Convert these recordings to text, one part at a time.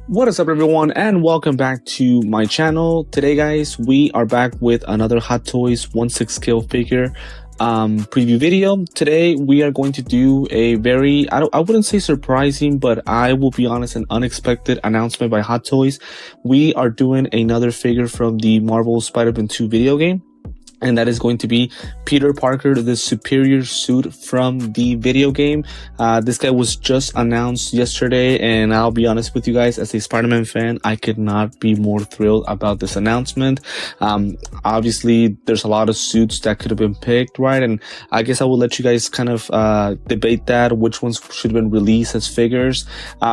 What is up, everyone, and welcome back to my channel. Today, guys, we are back with another Hot Toys 1/6 scale figure preview video. Today we are going to do a very, I wouldn't say surprising, but I will be honest, an unexpected announcement by Hot Toys. We are doing another figure from the Marvel Spider-Man 2 video game, and that is going to be Peter Parker, the superior suit from the video game. This guy was just announced yesterday, and I'll be honest with you guys, as a Spider-Man fan, I could not be more thrilled about this announcement. Obviously, there's a lot of suits that could have been picked, right? And I guess I will let you guys kind of debate that, which ones should have been released as figures.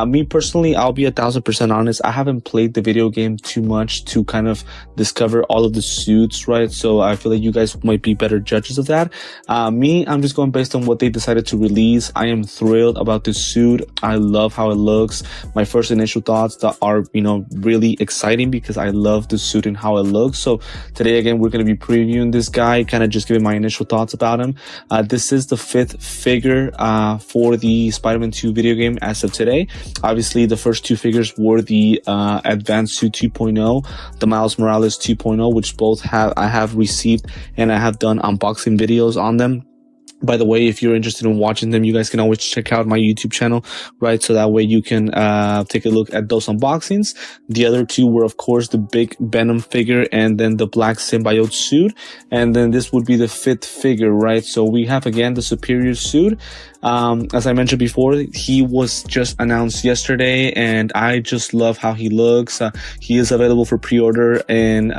Me personally, I'll be 1000% honest, I haven't played the video game too much to kind of discover all of the suits, right? So I feel like you guys might be better judges of that. I'm just going based on what they decided to release. I am thrilled about this suit. I love how it looks. My first initial thoughts that are, really exciting because I love the suit and how it looks. So today, again, we're going to be previewing this guy, kind of just giving my initial thoughts about him. This is the 5th figure for the Spider-Man 2 video game as of today. Obviously, the first 2 figures were the Advanced Suit 2.0, the Miles Morales 2.0, which both I have received, and I have done unboxing videos on them. By the way, if you're interested in watching them, you guys can always check out my YouTube channel, right? So that way you can take a look at those unboxings. The other 2 were, of course, the big Venom figure and then the black symbiote suit. And then this would be the 5th figure, right? So we have, again, the superior suit. As I mentioned before, he was just announced yesterday, and I just love how he looks. He is available for pre-order in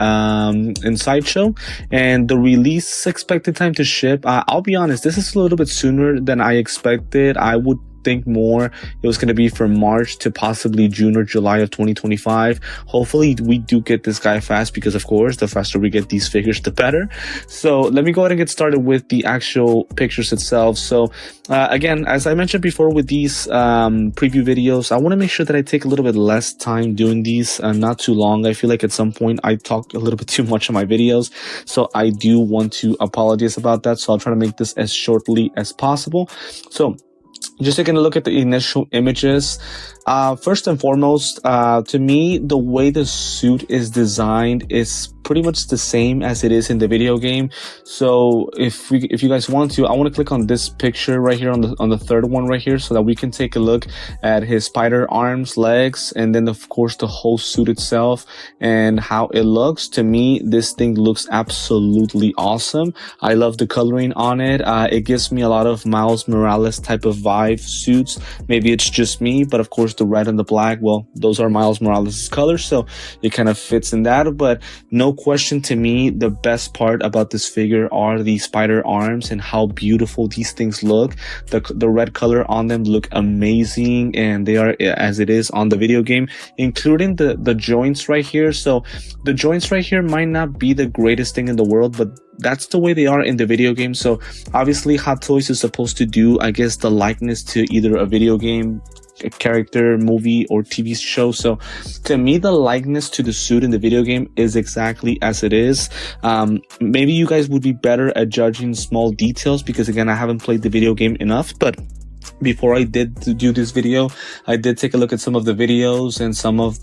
Sideshow, and the release expected time to ship, I'll be honest, this is a little bit sooner than I expected. I would think more it was going to be from March to possibly June or July of 2025. Hopefully we do get this guy fast, because of course the faster we get these figures, the better. So let me go ahead and get started with the actual pictures itself. So again, as I mentioned before with these preview videos, I want to make sure that I take a little bit less time doing these, not too long. I feel like at some point I talk a little bit too much in my videos, so I do want to apologize about that. So I'll try to make this as shortly as possible. So just taking a look at the initial images, first and foremost, to me, the way the suit is designed is pretty much the same as it is in the video game. So if you guys want to, I want to click on this picture right here on the third one right here, so that we can take a look at his spider arms, legs, and then of course the whole suit itself and how it looks. To me, this thing looks absolutely awesome. I love the coloring on it. It gives me a lot of Miles Morales type of vibe suits. Maybe it's just me, but of course the red and the black, well, those are Miles Morales colors, so it kind of fits in that. But no question, to me, the best part about this figure are the spider arms and how beautiful these things look. The red color on them look amazing, and they are as it is on the video game, including the joints right here. So the joints right here might not be the greatest thing in the world, but that's the way they are in the video game. So obviously Hot Toys is supposed to do, I guess, the likeness to either a video game, a character, movie, or TV show. So to me, the likeness to the suit in the video game is exactly as it is. Maybe you guys would be better at judging small details, because again, I haven't played the video game enough, but before I did do this video, I did take a look at some of the videos and some of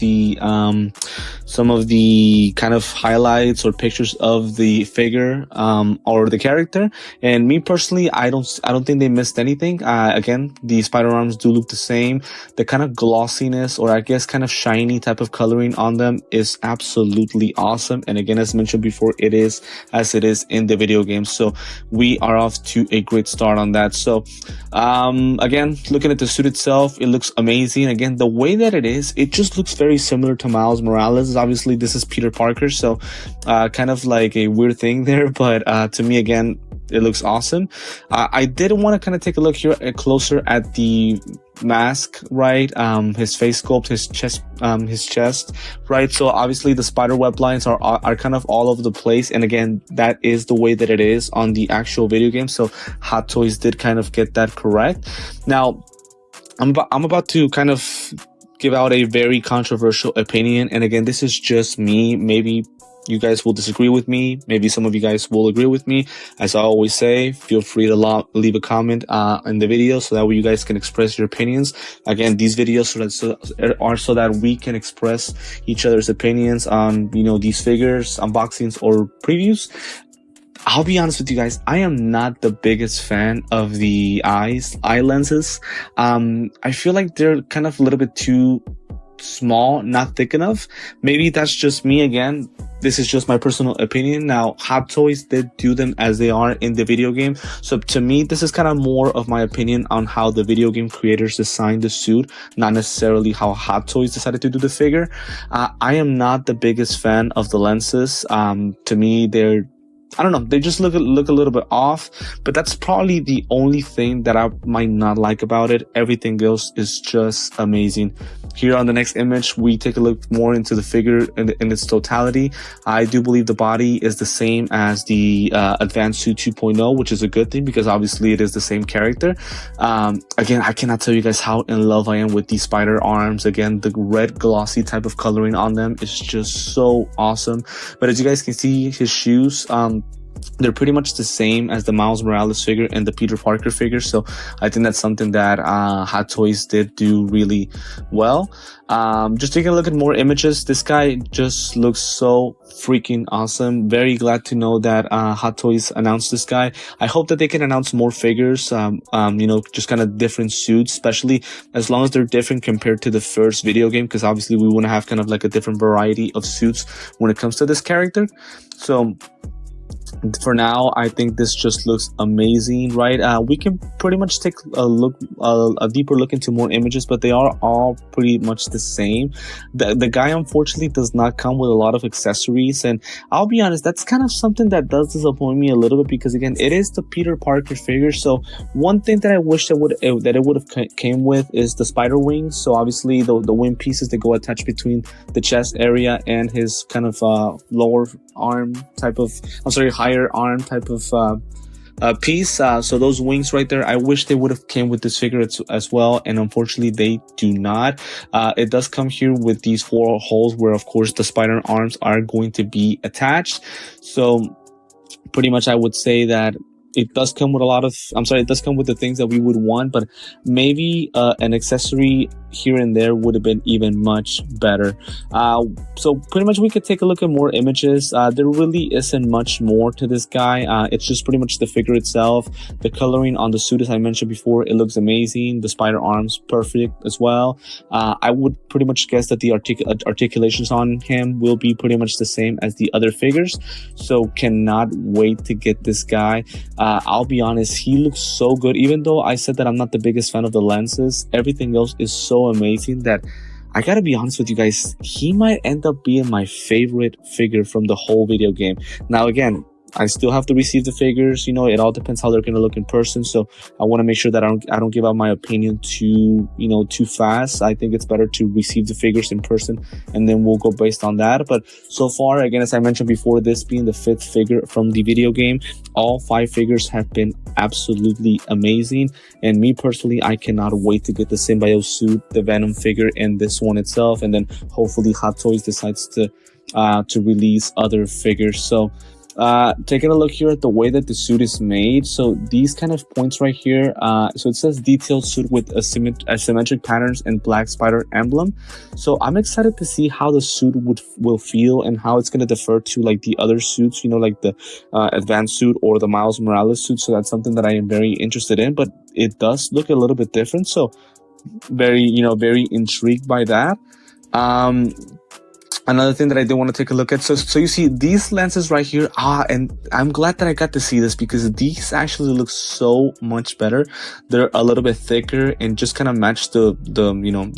the kind of highlights or pictures of the figure or the character. And me personally, I don't think they missed anything. Again, the spider arms do look the same. The kind of glossiness, or I guess kind of shiny type of coloring on them, is absolutely awesome. And again, as mentioned before, it is as it is in the video game. So we are off to a great start on that. So again, looking at the suit itself, it looks amazing. Again, the way that it is, it just looks very similar to Miles Morales. Obviously, this is Peter Parker, so kind of like a weird thing there, but to me, again, it looks awesome. I did want to kind of take a look here closer at the mask, right? His face sculpt, his chest, right? So obviously the spider web lines are kind of all over the place, and again, that is the way that it is on the actual video game. So Hot Toys did kind of get that correct. Now I'm about to kind of give out a very controversial opinion, and again, this is just me. Maybe you guys will disagree with me. Maybe some of you guys will agree with me. As I always say, feel free to leave a comment in the video so that way you guys can express your opinions. Again, these videos are so that we can express each other's opinions on, you know, these figures, unboxings, or previews. I'll be honest with you guys, I am not the biggest fan of the eye lenses. I feel like they're kind of a little bit too small, not thick enough. Maybe that's just me. Again, this is just my personal opinion. Now, Hot Toys did do them as they are in the video game, so to me this is kind of more of my opinion on how the video game creators designed the suit, not necessarily how Hot Toys decided to do the figure. I am not the biggest fan of the lenses. To me, I don't know, they just look a little bit off, but that's probably the only thing that I might not like about it. Everything else is just amazing. Here on the next image, we take a look more into the figure in its totality. I do believe the body is the same as the Advanced Suit 2.0, which is a good thing because obviously it is the same character. Again, I cannot tell you guys how in love I am with these spider arms. Again, the red glossy type of coloring on them is just so awesome. But as you guys can see, his shoes, they're pretty much the same as the Miles Morales figure and the Peter Parker figure, so I think that's something that Hot Toys did do really well. Just taking a look at more images, this guy just looks so freaking awesome. Very glad to know that Hot Toys announced this guy. I hope that they can announce more figures, you know, just kind of different suits, especially as long as they're different compared to the first video game, because obviously we want to have kind of like a different variety of suits when it comes to this character. So for now, I think this just looks amazing, right? We can pretty much take a deeper look into more images, but they are all pretty much the same. The guy unfortunately does not come with a lot of accessories, and I'll be honest, that's kind of something that does disappoint me a little bit, because again, it is the Peter Parker figure. So one thing that I wish that it would have came with is the spider wings. So obviously the wing pieces that go attached between the chest area and his kind of lower arm type of, higher arm type of piece. So those wings right there, I wish they would have came with this figure as well, and unfortunately they do not. It does come here with these 4 holes where of course the spider arms are going to be attached. So pretty much I would say that it does come with it does come with the things that we would want, but maybe an accessory here and there would have been even much better. So pretty much we could take a look at more images. There really isn't much more to this guy. It's just pretty much the figure itself. The coloring on the suit, as I mentioned before, it looks amazing. The spider arms, perfect as well. I would pretty much guess that the articulations on him will be pretty much the same as the other figures. So cannot wait to get this guy. I'll be honest, he looks so good. Even though I said that I'm not the biggest fan of the lenses, everything else is so amazing that I gotta be honest with you guys, he might end up being my favorite figure from the whole video game. Now again, I still have to receive the figures. You know, it all depends how they're going to look in person. So I want to make sure that I don't give out my opinion too fast. I think it's better to receive the figures in person, and then we'll go based on that. But so far, again, as I mentioned before, this being the 5th figure from the video game, all 5 figures have been absolutely amazing. And me personally, I cannot wait to get the Symbiote suit, the Venom figure, and this one itself. And then hopefully Hot Toys decides to release other figures. So taking a look here at the way that the suit is made, so these kind of points right here, so it says detailed suit with asymmetric patterns and black spider emblem. So I'm excited to see how the suit will feel and how it's going to differ to like the other suits, you know, like the advanced suit or the Miles Morales suit. So that's something that I am very interested in, but it does look a little bit different, so very intrigued by that. Another thing that I did want to take a look at, so you see these lenses right here, and I'm glad that I got to see this because these actually look so much better. They're a little bit thicker and just kind of match the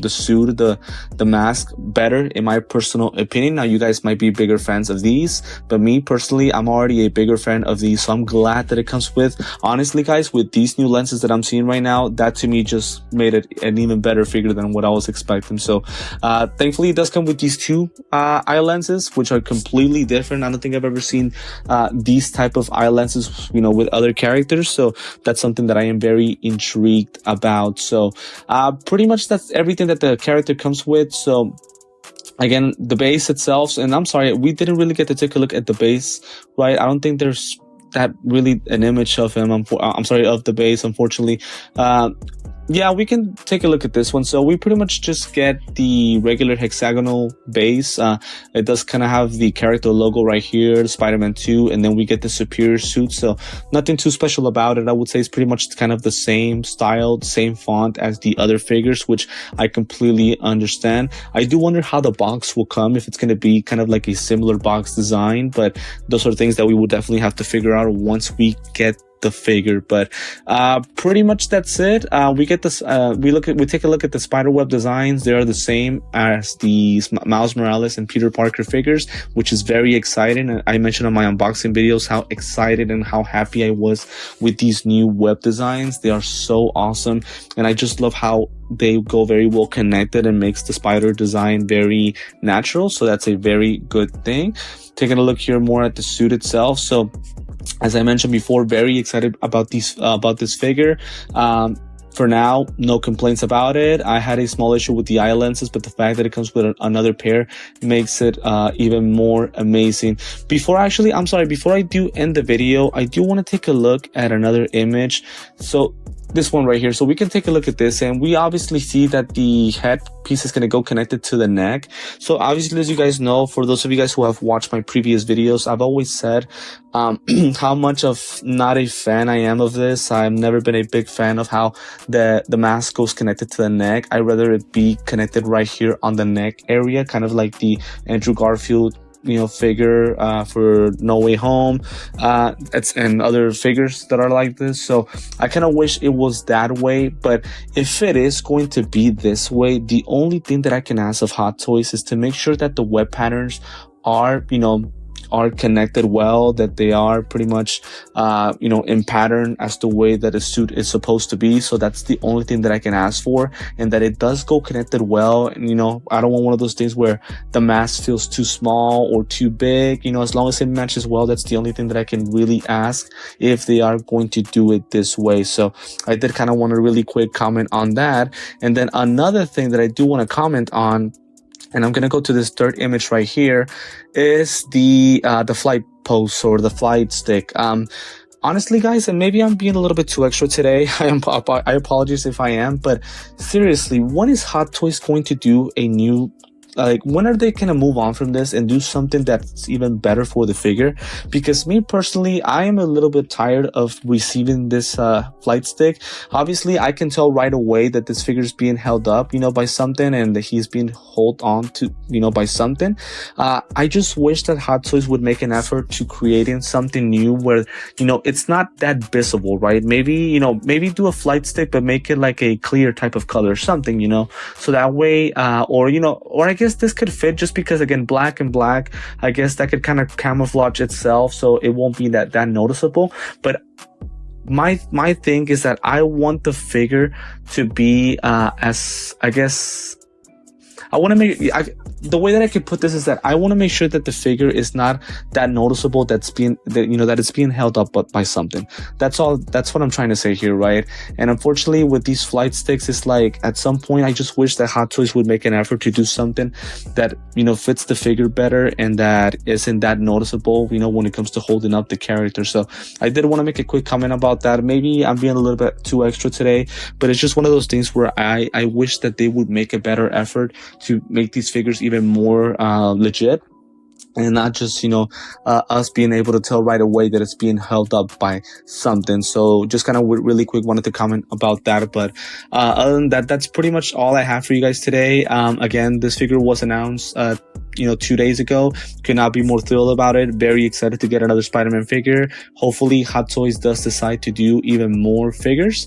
suit, the mask better, in my personal opinion. Now you guys might be bigger fans of these, but me personally, I'm already a bigger fan of these, so I'm glad that it comes with. Honestly guys, with these new lenses that I'm seeing right now, that to me just made it an even better figure than what I was expecting. So thankfully it does come with these 2 eye lenses, which are completely different. I don't think I've ever seen these type of eye lenses, with other characters. So that's something that I am very intrigued about. So pretty much that's everything that the character comes with. So again, the base itself, and I'm sorry, we didn't really get to take a look at the base, right? I don't think there's that really an image of him. I'm sorry, of the base, unfortunately. Yeah, we can take a look at this one. So we pretty much just get the regular hexagonal base. It does kind of have the character logo right here, Spider-Man 2, and then we get the superior suit. So nothing too special about it. I would say it's pretty much kind of the same style, same font as the other figures, which I completely understand. I do wonder how the box will come, if it's going to be kind of like a similar box design, but those are things that we will definitely have to figure out once we get the figure. But pretty much that's it. We get this, we take a look at the spiderweb designs. They are the same as the Miles Morales and Peter Parker figures, which is very exciting. I mentioned on my unboxing videos how excited and how happy I was with these new web designs. They are so awesome, and I just love how they go very well connected and makes the spider design very natural. So that's a very good thing. Taking a look here more at the suit itself. So as I mentioned before, very excited about this figure. For now, no complaints about it. I had a small issue with the eye lenses, but the fact that it comes with another pair makes it even more amazing. Before I do end the video, I do want to take a look at another image. So this one right here. So we can take a look at this, and we obviously see that the head piece is going to go connected to the neck. So obviously, as you guys know, for those of you guys who have watched my previous videos, I've always said how much of not a fan I am of this. I've never been a big fan of how the mask goes connected to the neck. I'd rather it be connected right here on the neck area, kind of like the Andrew Garfield figure for No Way Home, and other figures that are like this. So I kind of wish it was that way, but if it is going to be this way, the only thing that I can ask of Hot Toys is to make sure that the web patterns are connected well, that they are pretty much in pattern as the way that a suit is supposed to be. So that's the only thing that I can ask for, and that it does go connected well. And I don't want one of those things where the mask feels too small or too big. As long as it matches well, that's the only thing that I can really ask if they are going to do it this way. So I did kind of want to really quick comment on that. And then another thing that I do want to comment on, and I'm going to go to this third image right here, is the flight post or the flight stick. Honestly, guys, and maybe I'm being a little bit too extra today. I apologize if I am, but seriously, when is Hot Toys going to do a new, when are they going to move on from this and do something that's even better for the figure? Because me personally, I am a little bit tired of receiving this flight stick. Obviously, I can tell right away that this figure is being held up, by something, and that he's being held on to, by something. I just wish that Hot Toys would make an effort to creating something new where, it's not that visible, right? Maybe do a flight stick, but make it like a clear type of color or something, so that way, or I guess this could fit, just because again, black and black, I guess that could kind of camouflage itself, so it won't be that noticeable. But my thing is that I want the figure to be the way that I could put this is that I want to make sure that the figure is not that noticeable, that it's being held up by something. That's all. That's what I'm trying to say here, right? And unfortunately, with these flight sticks, it's like at some point I just wish that Hot Toys would make an effort to do something that fits the figure better and that isn't that noticeable, when it comes to holding up the character. So I did want to make a quick comment about that. Maybe I'm being a little bit too extra today, but it's just one of those things where I wish that they would make a better effort to make these figures even more legit, and not just us being able to tell right away that it's being held up by something. So just kind of really quick wanted to comment about that. But other than that, that's pretty much all I have for you guys today. Again, this figure was announced 2 days ago. Could not be more thrilled about it. Very excited to get another Spider-Man figure. Hopefully Hot Toys does decide to do even more figures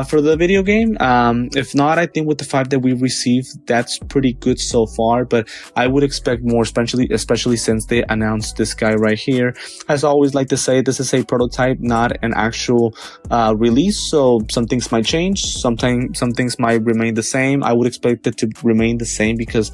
for the video game. If not, I think with the 5 that we've received, that's pretty good so far, but I would expect more, especially since they announced this guy right here. As I always like to say, this is a prototype, not an actual release, so some things might change, some things might remain the same. I would expect it to remain the same because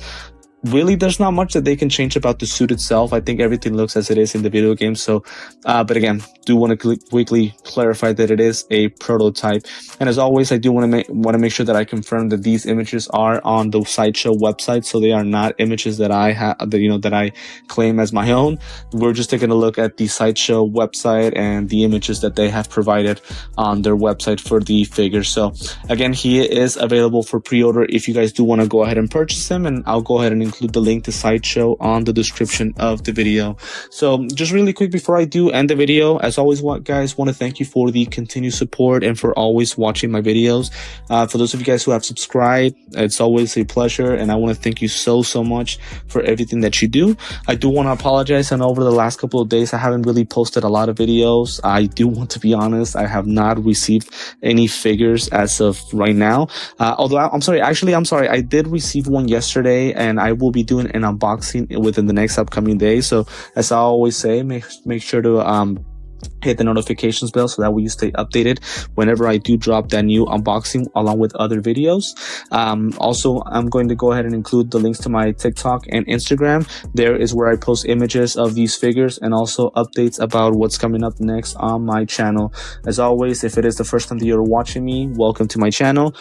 really, there's not much that they can change about the suit itself. I think everything looks as it is in the video game. So, but again, do want to quickly clarify that it is a prototype. And as always, I do want to make sure that I confirm that these images are on the Sideshow website, so they are not images that I have, that I claim as my own. We're just taking a look at the Sideshow website and the images that they have provided on their website for the figure. So again, he is available for pre-order if you guys do want to go ahead and purchase him, and I'll go ahead and include the link to Sideshow on the description of the video. So just really quick before I do end the video, as always, guys, want to thank you for the continued support and for always watching my videos. For those of you guys who have subscribed, it's always a pleasure, and I want to thank you so much for everything that you do. I do want to apologize, and over the last couple of days I haven't really posted a lot of videos. I do want to be honest, I have not received any figures as of right now, although I'm sorry, I did receive one yesterday, and I will be doing an unboxing within the next upcoming days. So as I always say, make sure to hit the notifications bell so that way you stay updated whenever I do drop that new unboxing along with other videos. Also, I'm going to go ahead and include the links to my TikTok and Instagram. There is where I post images of these figures and also updates about what's coming up next on my channel. As always, if it is the first time that you're watching me, welcome to my channel.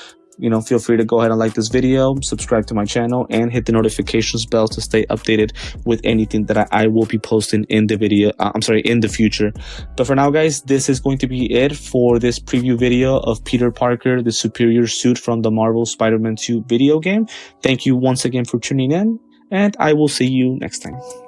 Feel free to go ahead and like this video, subscribe to my channel, and hit the notifications bell to stay updated with anything that I will be posting in the video. In the future. But for now, guys, this is going to be it for this preview video of Peter Parker, the superior suit from the Marvel Spider-Man 2 video game. Thank you once again for tuning in, and I will see you next time.